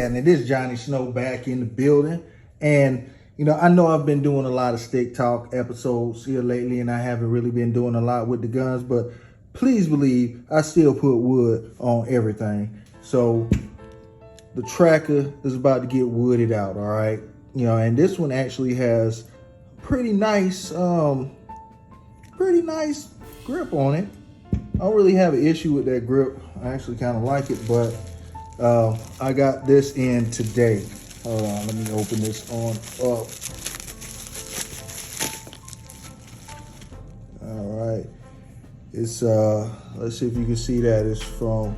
and it is Johnny Snow back in the building. And you know I've been doing a lot of stick talk episodes here lately, and I haven't really been doing a lot with the guns, but please believe I still put wood on everything. So the tracker is about to get wooded out, all right? You know, and this one actually has pretty nice grip on it. I don't really have an issue with that grip. I actually kind of like it, but I got this in today. Hold on, let me open this on up. All right, it's let's see if you can see that. It's from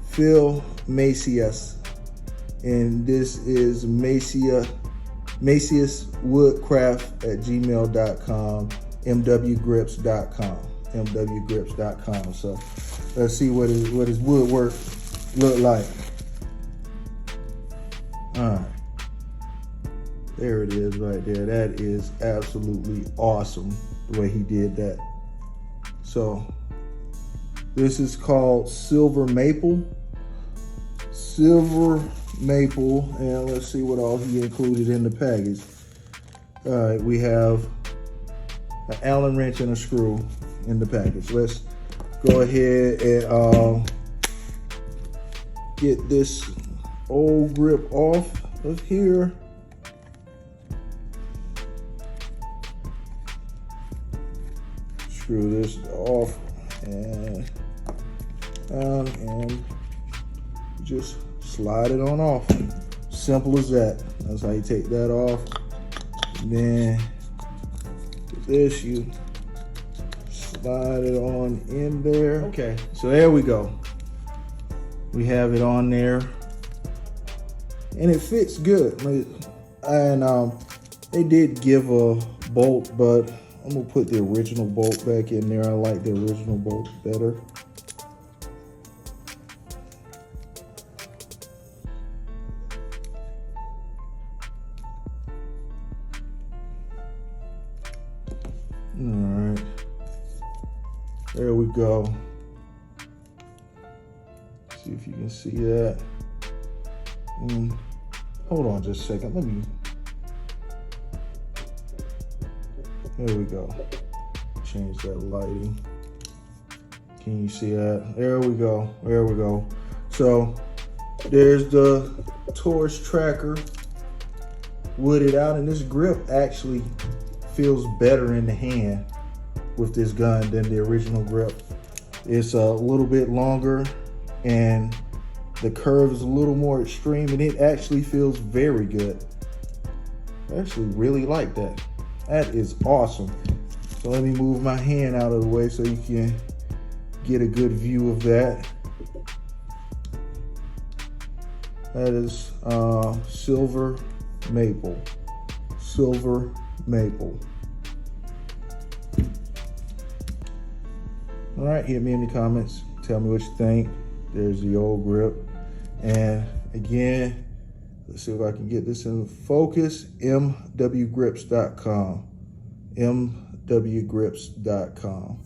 Phil Macias, and this is maciaswoodcraft@gmail.com, mwgrips.com. So let's see what his woodwork look like. All right, there it is right there. That is absolutely awesome the way he did that. So this is called Silver Maple, and let's see what all he included in the package. All right, we have an Allen wrench and a screw in the package. Let's go ahead and get this old grip off of here. Screw this off and just slide it on off. Simple as that. That's how you take that off. And then with this, you slide it on in there. Okay, so there we go. We have it on there, and it fits good. And they did give a bolt, but I'm gonna put the original bolt back in there. I like the original bolt better. All right, there we go. See if you can see that. Hold on just a second. There we go. Change that lighting. Can you see that? There we go. There we go. So there's the Taurus Tracker wooded out, and this grip actually feels better in the hand with this gun than the original grip. It's a little bit longer, and the curve is a little more extreme, and it actually feels very good. I actually really like that. That is awesome. So let me move my hand out of the way so you can get a good view of that. That is Silver Maple. Silver Maple. All right, hit me in the comments. Tell me what you think. There's the old grip. And again, let's see if I can get this in focus. mwgrips.com. mwgrips.com.